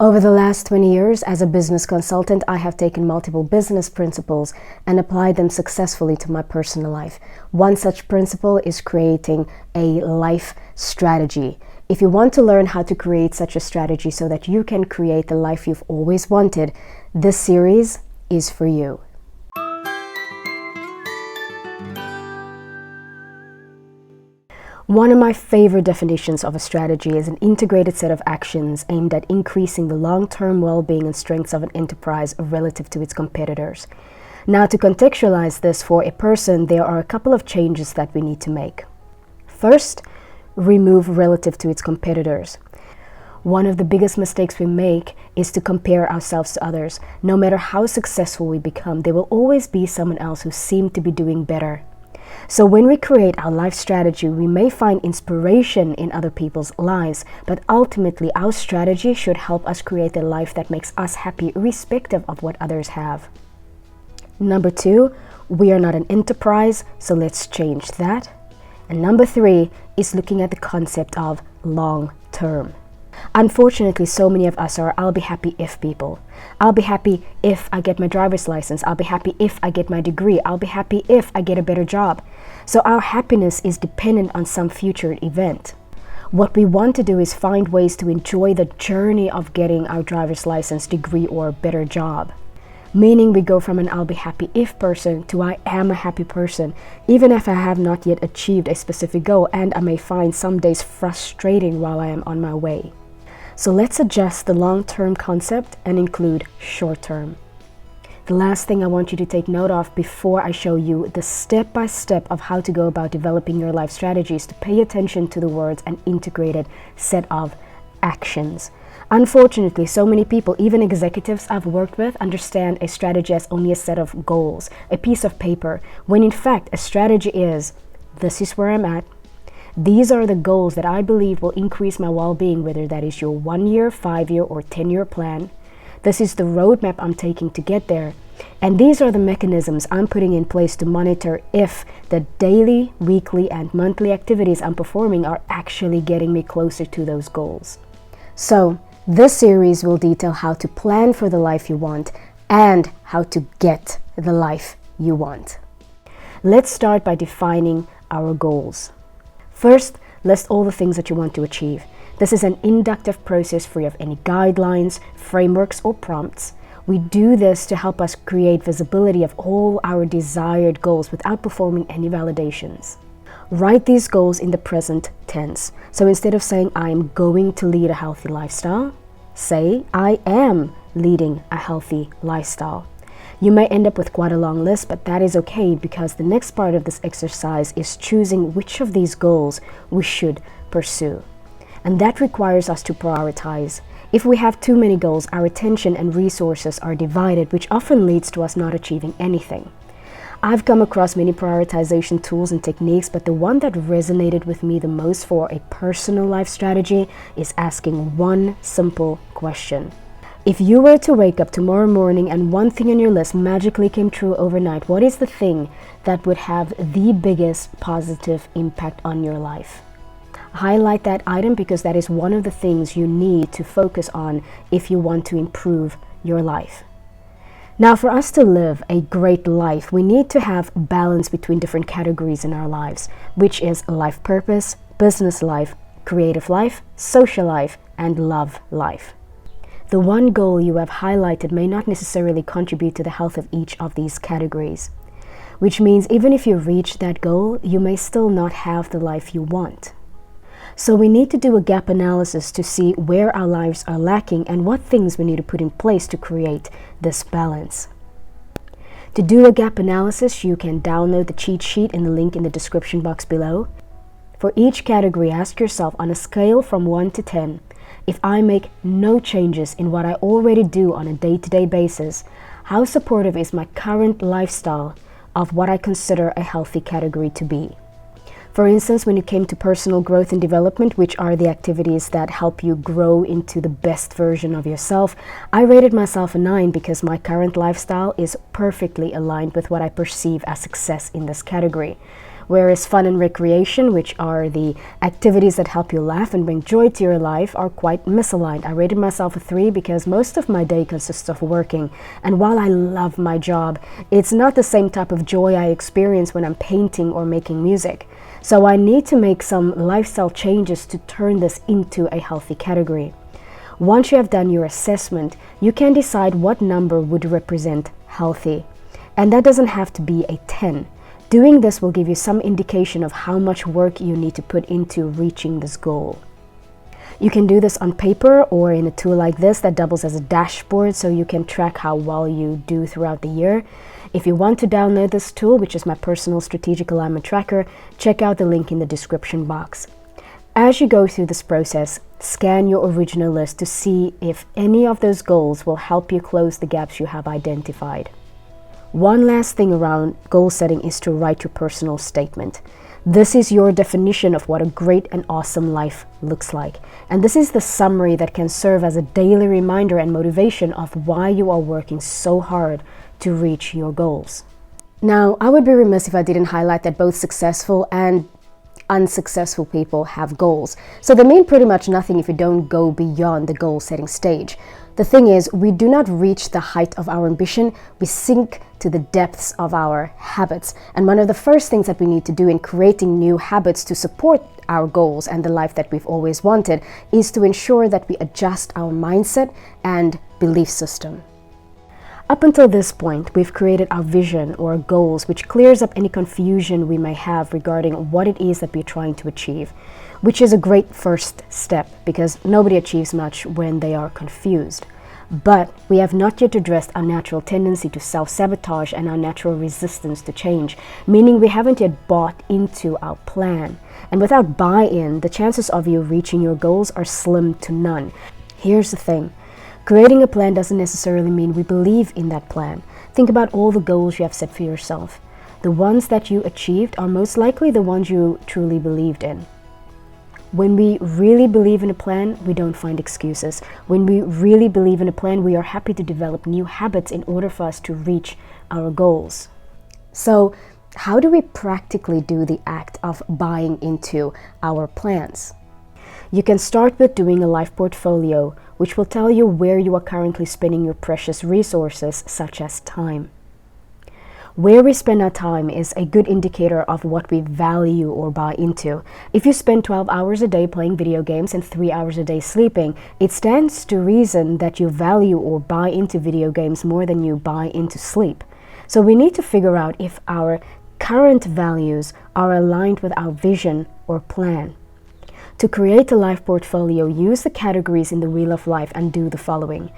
Over the last 20 years as a business consultant, I have taken multiple business principles and applied them successfully to my personal life. One such principle is creating a life strategy. If you want to learn how to create such a strategy so that you can create the life you've always wanted, this series is for you. One of my favorite definitions of a strategy is an integrated set of actions aimed at increasing the long-term well-being and strengths of an enterprise relative to its competitors. Now, to contextualize this for a person, there are a couple of changes that we need to make. First, remove relative to its competitors. One of the biggest mistakes we make is to compare ourselves to others. No matter how successful we become, there will always be someone else who seems to be doing better. So when we create our life strategy, we may find inspiration in other people's lives, but ultimately our strategy should help us create a life that makes us happy, irrespective of what others have. Number 2, we are not an enterprise, so let's change that. And number 3 is looking at the concept of long term. Unfortunately, so many of us are I'll be happy if people. I'll be happy if I get my driver's license. I'll be happy if I get my degree. I'll be happy if I get a better job. So our happiness is dependent on some future event. What we want to do is find ways to enjoy the journey of getting our driver's license, degree, or better job. Meaning we go from an I'll be happy if person to I am a happy person, even if I have not yet achieved a specific goal, and I may find some days frustrating while I am on my way. So let's adjust the long-term concept and include short-term. The last thing I want you to take note of before I show you the step-by-step of how to go about developing your life strategy is to pay attention to the words and integrated set of actions. Unfortunately, so many people, even executives I've worked with, understand a strategy as only a set of goals, a piece of paper, when in fact a strategy is, this is where I'm at. These are the goals that I believe will increase my well-being, whether that is your 1-year, 5-year, or 10-year plan. This is the roadmap I'm taking to get there. And these are the mechanisms I'm putting in place to monitor if the daily, weekly, and monthly activities I'm performing are actually getting me closer to those goals. So, this series will detail how to plan for the life you want and how to get the life you want. Let's start by defining our goals. First, list all the things that you want to achieve. This is an inductive process free of any guidelines, frameworks, or prompts. We do this to help us create visibility of all our desired goals without performing any validations. Write these goals in the present tense. So instead of saying I am going to lead a healthy lifestyle, say I am leading a healthy lifestyle. You may end up with quite a long list, but that is okay because the next part of this exercise is choosing which of these goals we should pursue. And that requires us to prioritize. If we have too many goals, our attention and resources are divided, which often leads to us not achieving anything. I've come across many prioritization tools and techniques, but the one that resonated with me the most for a personal life strategy is asking one simple question. If you were to wake up tomorrow morning and one thing on your list magically came true overnight, what is the thing that would have the biggest positive impact on your life? Highlight that item because that is one of the things you need to focus on if you want to improve your life. Now, for us to live a great life, we need to have balance between different categories in our lives, which is life purpose, business life, creative life, social life, and love life. The one goal you have highlighted may not necessarily contribute to the health of each of these categories, which means even if you reach that goal, you may still not have the life you want. So we need to do a gap analysis to see where our lives are lacking and what things we need to put in place to create this balance. To do a gap analysis, you can download the cheat sheet in the link in the description box below. For each category, ask yourself on a scale from 1 to 10, if I make no changes in what I already do on a day-to-day basis, how supportive is my current lifestyle of what I consider a healthy category to be? For instance, when it came to personal growth and development, which are the activities that help you grow into the best version of yourself, I rated myself a 9 because my current lifestyle is perfectly aligned with what I perceive as success in this category. whereas fun and recreation, which are the activities that help you laugh and bring joy to your life, are quite misaligned. I rated myself a 3 because most of my day consists of working, and while I love my job, it's not the same type of joy I experience when I'm painting or making music. So I need to make some lifestyle changes to turn this into a healthy category. Once you have done your assessment, you can decide what number would represent healthy. And that doesn't have to be a 10. Doing this will give you some indication of how much work you need to put into reaching this goal. You can do this on paper or in a tool like this that doubles as a dashboard so you can track how well you do throughout the year. If you want to download this tool, which is my personal strategic alignment tracker, check out the link in the description box. As you go through this process, scan your original list to see if any of those goals will help you close the gaps you have identified. One last thing around goal setting is to write your personal statement. This is your definition of what a great and awesome life looks like. And this is the summary that can serve as a daily reminder and motivation of why you are working so hard to reach your goals. Now, I would be remiss if I didn't highlight that both successful and unsuccessful people have goals. So they mean pretty much nothing if you don't go beyond the goal setting stage. The thing is, we do not reach the height of our ambition, we sink to the depths of our habits. And one of the first things that we need to do in creating new habits to support our goals and the life that we've always wanted is to ensure that we adjust our mindset and belief system. Up until this point, we've created our vision or goals, which clears up any confusion we may have regarding what it is that we're trying to achieve, which is a great first step because nobody achieves much when they are confused. But we have not yet addressed our natural tendency to self-sabotage and our natural resistance to change, meaning we haven't yet bought into our plan. And without buy-in, the chances of you reaching your goals are slim to none. Here's the thing. Creating a plan doesn't necessarily mean we believe in that plan. Think about all the goals you have set for yourself. The ones that you achieved are most likely the ones you truly believed in. When we really believe in a plan, we don't find excuses. When we really believe in a plan, we are happy to develop new habits in order for us to reach our goals. So, how do we practically do the act of buying into our plans? You can start with doing a life portfolio, which will tell you where you are currently spending your precious resources, such as time. Where we spend our time is a good indicator of what we value or buy into. If you spend 12 hours a day playing video games and 3 hours a day sleeping, it stands to reason that you value or buy into video games more than you buy into sleep. So we need to figure out if our current values are aligned with our vision or plan. To create a life portfolio, use the categories in the Wheel of Life and do the following.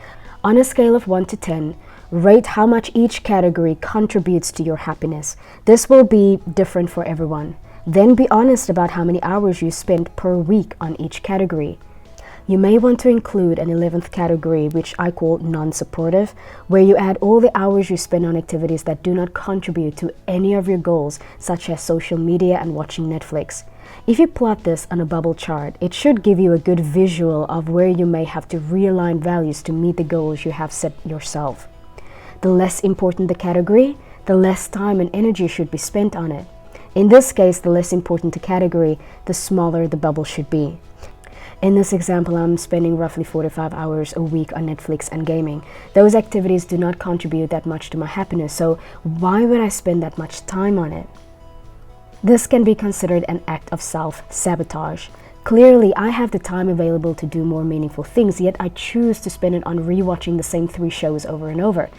On a scale of 1 to 10, rate how much each category contributes to your happiness. This will be different for everyone. Then be honest about how many hours you spend per week on each category. You may want to include an 11th category, which I call non-supportive, where you add all the hours you spend on activities that do not contribute to any of your goals, such as social media and watching Netflix. If you plot this on a bubble chart, it should give you a good visual of where you may have to realign values to meet the goals you have set yourself. The less important the category, the less time and energy should be spent on it. In this case, the less important the category, the smaller the bubble should be. In this example, I'm spending roughly 45 hours a week on Netflix and gaming. Those activities do not contribute that much to my happiness, so why would I spend that much time on it? This can be considered an act of self-sabotage. Clearly, I have the time available to do more meaningful things, yet I choose to spend it on rewatching the same 3 shows over and over.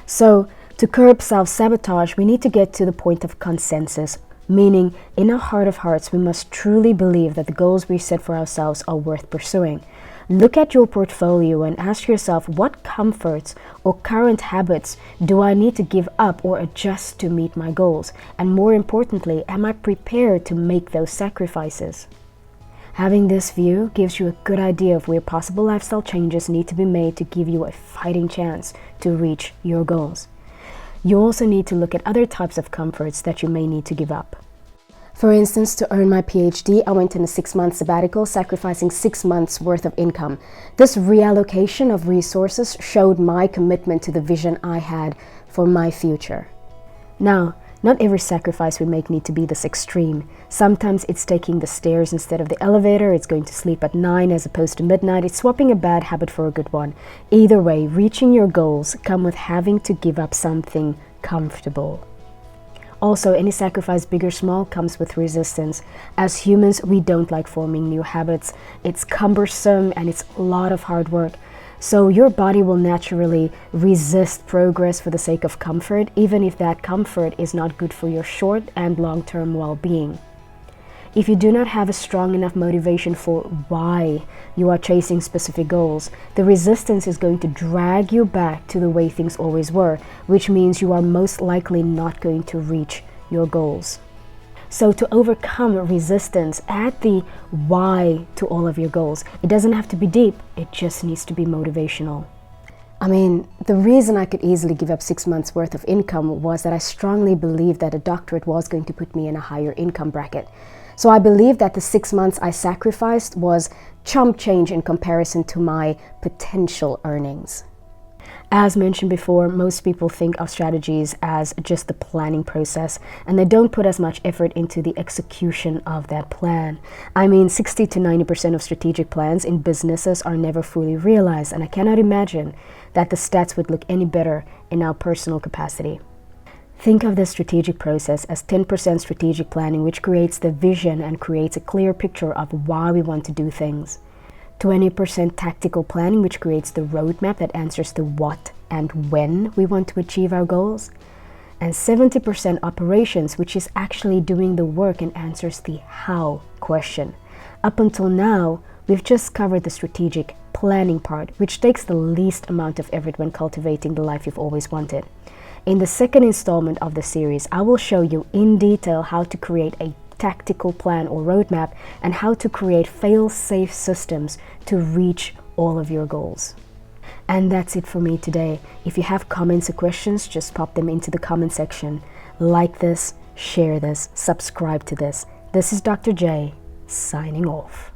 So, to curb self-sabotage, we need to get to the point of consensus, meaning in our heart of hearts, we must truly believe that the goals we set for ourselves are worth pursuing. Look at your portfolio and ask yourself, what comforts or current habits do I need to give up or adjust to meet my goals? And more importantly, am I prepared to make those sacrifices? Having this view gives you a good idea of where possible lifestyle changes need to be made to give you a fighting chance to reach your goals. You also need to look at other types of comforts that you may need to give up. For instance, to earn my PhD, I went on a 6-month sabbatical, sacrificing 6 months worth of income. This reallocation of resources showed my commitment to the vision I had for my future. Now, Not every sacrifice we make need to be this extreme. Sometimes it's taking the stairs instead of the elevator, it's going to sleep at 9 as opposed to midnight, it's swapping a bad habit for a good one. Either way, reaching your goals come with having to give up something comfortable. Also, any sacrifice, big or small, comes with resistance. As humans, we don't like forming new habits. It's cumbersome and it's a lot of hard work. So your body will naturally resist progress for the sake of comfort, even if that comfort is not good for your short and long-term well-being. If you do not have a strong enough motivation for why you are chasing specific goals, the resistance is going to drag you back to the way things always were, which means you are most likely not going to reach your goals. So to overcome resistance, add the why to all of your goals. It doesn't have to be deep, it just needs to be motivational. I mean, the reason I could easily give up 6 months worth of income was that I strongly believed that a doctorate was going to put me in a higher income bracket. So I believed that the 6 months I sacrificed was chump change in comparison to my potential earnings. As mentioned before, most people think of strategies as just the planning process, and they don't put as much effort into the execution of that plan. I mean, 60 to 90% of strategic plans in businesses are never fully realized, and I cannot imagine that the stats would look any better in our personal capacity. Think of the strategic process as 10% strategic planning, which creates the vision and creates a clear picture of why we want to do things. 20% tactical planning, which creates the roadmap that answers the what and when we want to achieve our goals. And 70% operations, which is actually doing the work and answers the how question. Up until now, we've just covered the strategic planning part, which takes the least amount of effort when cultivating the life you've always wanted. In the second installment of the series, I will show you in detail how to create a tactical plan or roadmap and how to create fail-safe systems to reach all of your goals. And that's it for me today. If you have comments or questions, just pop them into the comment section. Like this, share this, subscribe to this. This is Dr. J, signing off.